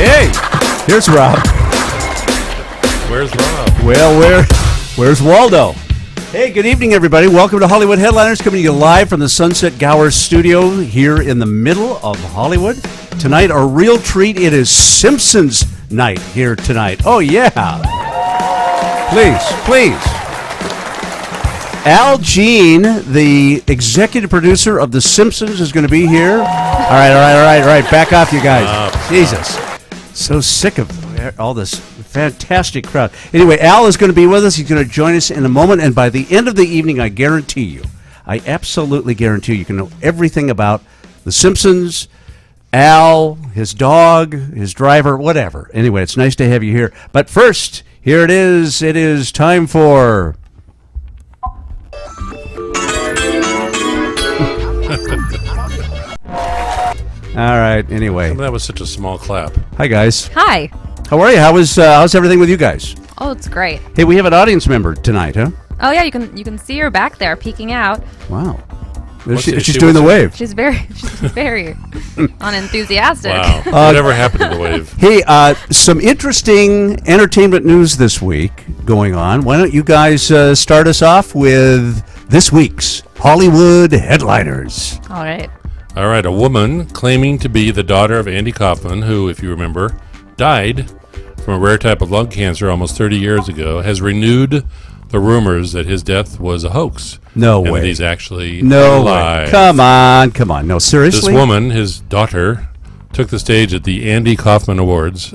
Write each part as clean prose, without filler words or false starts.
Hey, here's Rob. Where's Rob? Well, where's Waldo? Hey, good evening, everybody. Welcome to Hollywood Headliners, coming to you live from the Sunset Gower studio here in the middle of Hollywood. Tonight, a real treat. It is Simpsons night here tonight. Oh, yeah. Please. Al Jean, the executive producer of The Simpsons, is going to be here. All right. Back off, you guys. Jesus. So sick of all this fantastic crowd. Anyway, Al is going to be with us. He's going to join us in a moment. And by the end of the evening, I absolutely guarantee you can know everything about The Simpsons, Al, his dog, his driver, whatever. Anyway, it's nice to have you here. But first, here it is. It is time for... All right, anyway. That was such a small clap. Hi, guys. Hi. How are you? How's everything with you guys? Oh, it's great. Hey, we have an audience member tonight, huh? Oh yeah, you can see her back there peeking out. Wow. She She's doing the wave. She's very unenthusiastic. Wow. Whatever happened to the wave? Hey, some interesting entertainment news this week going on. Why don't you guys start us off with this week's Hollywood Headliners? All right. A woman claiming to be the daughter of Andy Kaufman, who, if you remember, died from a rare type of lung cancer almost 30 years ago, has renewed the rumors that his death was a hoax. No and way. that he's actually way. alive. Come on. No, seriously? This woman, his daughter, took the stage at the Andy Kaufman Awards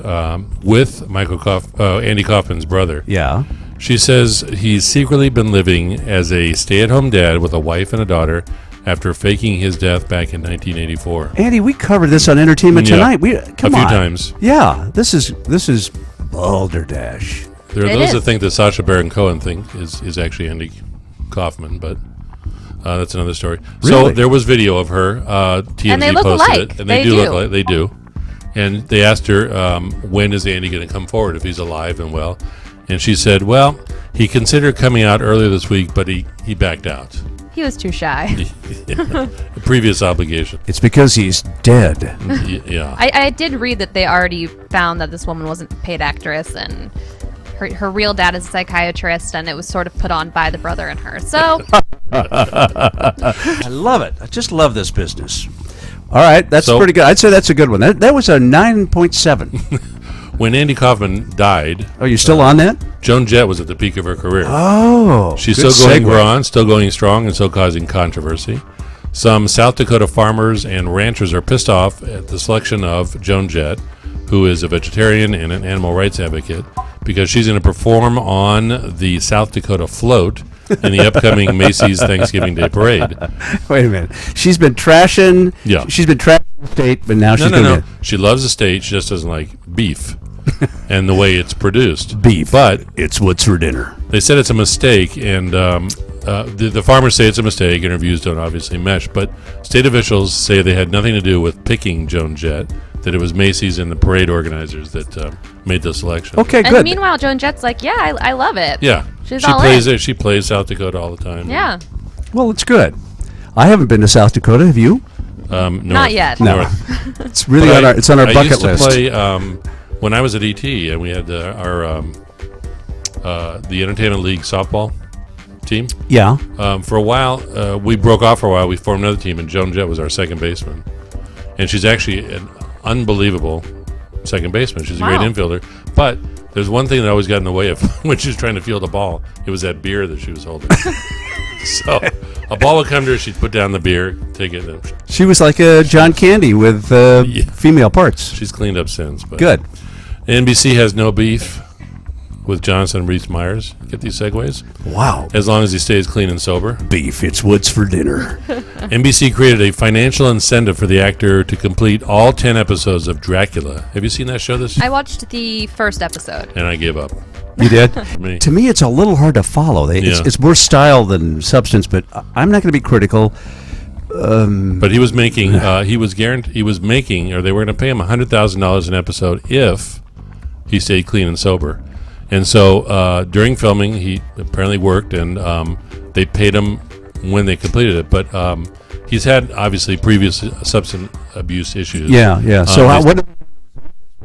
with Andy Kaufman's brother. Yeah. She says he's secretly been living as a stay-at-home dad with a wife and a daughter after faking his death back in 1984. Andy, we covered this on Entertainment Tonight. Come on. A few times. Yeah, this is balderdash. There are those that think that Sacha Baron Cohen is actually Andy Kaufman, but that's another story. Really? So there was video of her. TMZ and they look posted alike. it, and they do look like they do. And they asked her, when is Andy going to come forward if he's alive and well? And she said, well, he considered coming out earlier this week, but he backed out. He was too shy. A previous obligation. It's because he's dead. Yeah. I did read that they already found that this woman wasn't a paid actress, and her real dad is a psychiatrist, and it was sort of put on by the brother and her. So I love it. I just love this business. All right, that's pretty good. I'd say that's a good one. That was a 9.7. When Andy Kaufman died... Oh, you still on that? Joan Jett was at the peak of her career. Oh, she's still going still going strong, and still causing controversy. Some South Dakota farmers and ranchers are pissed off at the selection of Joan Jett, who is a vegetarian and an animal rights advocate, because she's going to perform on the South Dakota float in the upcoming Macy's Thanksgiving Day Parade. Wait a minute. She's been trashing. Yeah. She's been trashing the state, but now she's going to... She loves the state. She just doesn't like beef and the way it's produced. Beef. But it's what's for dinner. They said it's a mistake, and the farmers say it's a mistake. Interviews don't obviously mesh, but state officials say they had nothing to do with picking Joan Jett, that it was Macy's and the parade organizers that made the selection. Okay, good. And meanwhile, Joan Jett's like, yeah, I love it. Yeah. She plays South Dakota all the time. Yeah. Well, it's good. I haven't been to South Dakota. Have you? North. Not yet. No. It's really on our bucket list. I used to play when I was at ET, and we had the Entertainment League softball team. Yeah. For a while, we broke off for a while. We formed another team, and Joan Jett was our second baseman. And she's actually an unbelievable second baseman. She's a great infielder. But there's one thing that always got in the way of when she was trying to field a ball. It was that beer that she was holding. So a ball would come to her, she'd put down the beer, take it. And she was like a John Candy with female parts. She's cleaned up since. But good. NBC has no beef with Johnson and Rhys Meyers. Get these segues? Wow. As long as he stays clean and sober. Beef, it's what's for dinner. NBC created a financial incentive for the actor to complete all 10 episodes of Dracula. Have you seen that show this year? I watched the first episode. And I gave up. You did? Me. To me, it's a little hard to follow. It's more style than substance, but I'm not going to be critical. But he was making, or they were going to pay him $100,000 an episode if he stayed clean and sober. And so during filming, he apparently worked, and they paid him when they completed it. But he's had, obviously, previous substance abuse issues. Yeah. So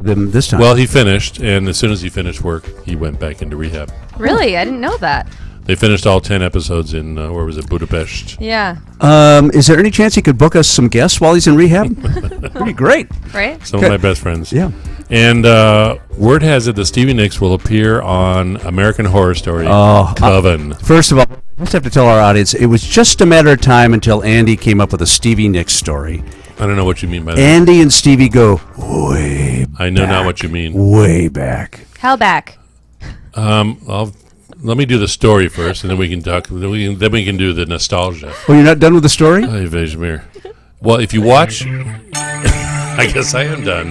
them this time. Well, he finished, and as soon as he finished work, he went back into rehab. Really? I didn't know that. They finished all 10 episodes in, where was it, Budapest? Yeah. Is there any chance he could book us some guests while he's in rehab? That'd be great. Right? Some of my best friends. Yeah. And word has it that Stevie Nicks will appear on American Horror Story, Coven. First of all, I just have to tell our audience, it was just a matter of time until Andy came up with a Stevie Nicks story. I don't know what you mean by that. Andy and Stevie go way I know back, not what you mean. way back. How back? Let me do the story first, and then we can talk. Then we can do the nostalgia. Oh, you're not done with the story? Ay, Vejmir. Well, if you watch, I guess I am done.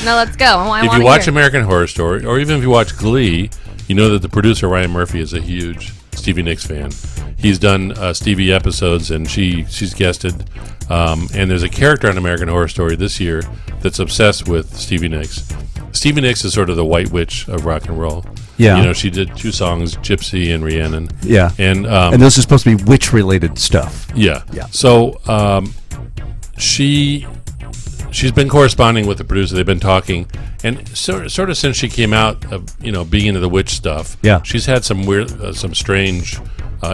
No, let's go. If you watch American Horror Story, or even if you watch Glee, you know that the producer Ryan Murphy is a huge Stevie Nicks fan. He's done Stevie episodes, and she's guested. And there's a character on American Horror Story this year that's obsessed with Stevie Nicks. Stevie Nicks is sort of the white witch of rock and roll. Yeah. You know, she did 2 songs, Gypsy and Rhiannon. Yeah. And this is supposed to be witch-related stuff. Yeah. Yeah. So she's been corresponding with the producer. They've been talking, and sort of since she came out of being into the witch stuff. Yeah. She's had some weird, some strange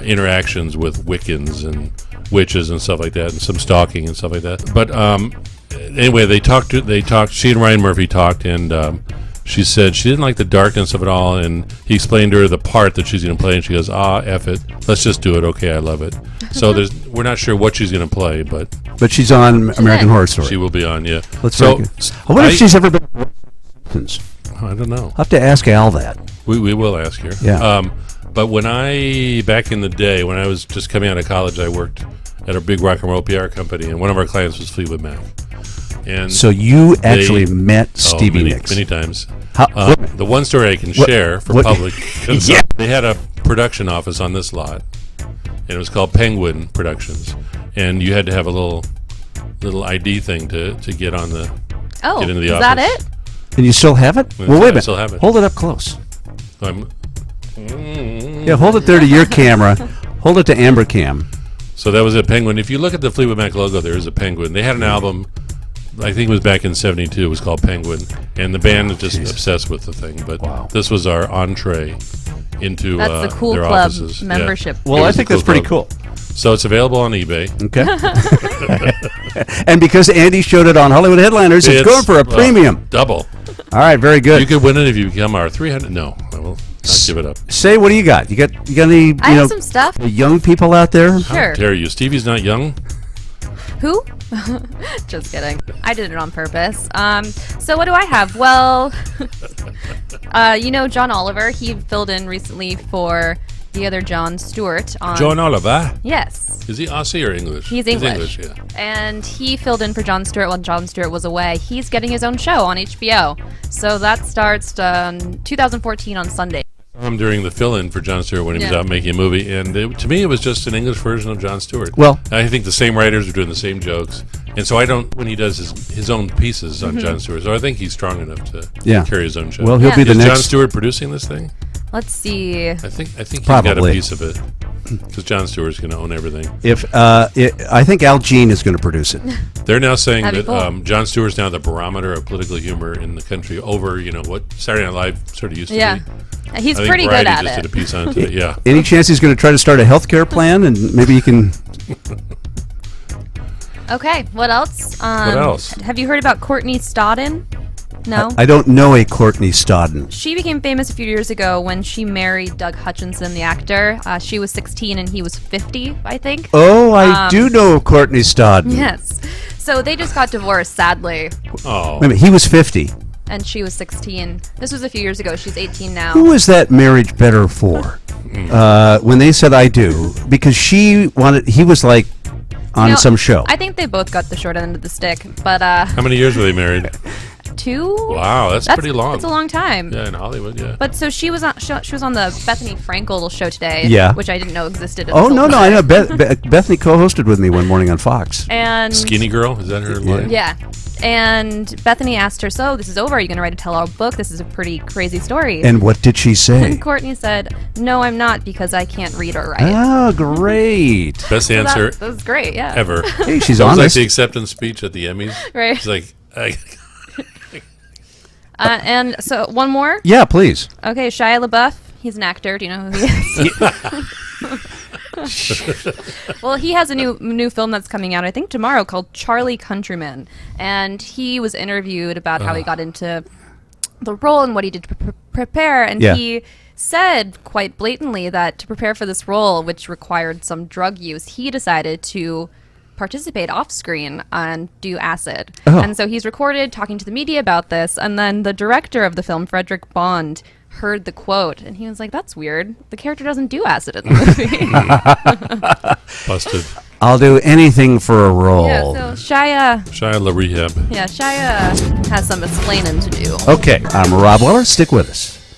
interactions with Wiccans and witches and stuff like that, and some stalking and stuff like that. But anyway, they talked. She and Ryan Murphy talked, and she said she didn't like the darkness of it all, and he explained to her the part that she's going to play, and she goes, F it, let's just do it. Okay, I love it. So we're not sure what she's going to play, but she's on American Horror Story. she will be on. Yeah. Let's so I wonder if she's ever been on Simpsons. I don't know. I'll have to ask Al that. We will ask her. Yeah. But back in the day, when I was just coming out of college, I worked at a big rock and roll PR company, and one of our clients was Fleetwood Mac. And So you actually met Stevie many, Nicks. many times. How, The one story I can share for public, Yeah. they had a production office on this lot, and it was called Penguin Productions, and you had to have a little ID thing to get on the get into the is office. that it? and you still have it? Yes, Well, wait a I minute. still have it. Hold it up close. I'm- Yeah, hold it there to your camera. Hold it to Amber Cam. So that was a penguin. If you look at the Fleetwood Mac logo, there is a penguin. They had an album, I think it was back in '72. It was called Penguin, and the band is just obsessed with the thing. But this was our entree into That's the Cool their Club offices. membership. Yeah. Well, It I was think the that's pretty Club. cool. So it's available on eBay. Okay. And because Andy showed it on Hollywood Headliners, it's going for a premium. Double. All right, very good. You could win it if you become our 300. No, I will not give it up. Say, what do you got? You got any I have some stuff. the young people out there? Sure. How dare you? Stevie's not young. Who? Just kidding. I did it on purpose. So what do I have? Well, John Oliver. He filled in recently for the other Jon Stewart on. John Oliver. Yes. Is he Aussie or English? He's English. yeah. And he filled in for Jon Stewart when Jon Stewart was away. He's getting his own show on HBO. So that starts 2014 on Sunday. During the fill-in for Jon Stewart when he was out making a movie, and to me it was just an English version of Jon Stewart. Well, I think the same writers are doing the same jokes, and so I don't when he does his own pieces on Jon Stewart. So I think he's strong enough to carry his own show. Well, he'll be the Is next. Jon Stewart producing this thing? Let's see. I think he's got a Probably. piece of it because Jon Stewart's going to own everything. I think Al Jean is going to produce it. They're now saying That'd that be cool. Jon Stewart's now the barometer of political humor in the country over what Saturday Night Live sort of used to Yeah. be. He's I think pretty good Variety at just it. did a piece on it. Yeah. Any chance he's going to try to start a healthcare plan, and maybe he can? Okay, what else? What else? Have you heard about Courtney Stodden? No? I don't know a Courtney Stodden. She became famous a few years ago when she married Doug Hutchinson, the actor. She was 16 and he was 50, I think. Oh, I do know Courtney Stodden. Yes. So they just got divorced, sadly, Oh. Wait a minute, he was 50. and she was 16. This was a few years ago. She's 18 now. Who is that marriage better for? When they said I do, because he was like on some show. I think they both got the short end of the stick, but How many years were they married? 2? Wow, that's pretty long. That's a long time. Yeah, in Hollywood, yeah. But so she was on the Bethany Frankel show today, Yeah. which I didn't know existed. Oh, until no, I know. today. Bethany co-hosted with me one morning on Fox. And Skinny Girl, is that her line? yeah. And Bethany asked her, "So this is over? Are you going to write a tell-all book? This is a pretty crazy story." And what did she say? And Courtney said, "No, I'm not because I can't read or write." Oh, great. Best So answer that was great, yeah. ever. Hey, she's It was like honest. the acceptance speech at the Emmys. Right. She's like, I And so one more. Yeah, please. Okay, Shia LaBeouf. He's an actor. Do you know who he is? Well, he has a new film that's coming out, I think tomorrow, called Charlie Countryman. And he was interviewed about how he got into the role and what he did to prepare. And he said quite blatantly that to prepare for this role, which required some drug use, he decided to participate off screen and do acid. And so he's recorded talking to the media about this. And then the director of the film, Frederick Bond, heard the quote and he was like, that's weird. The character doesn't do acid in the movie. Busted. I'll do anything for a role. Yeah, so Shia Shia LaRehab. Yeah, Shia has some explaining to do. Okay, I'm Rob Weller. Stick with us.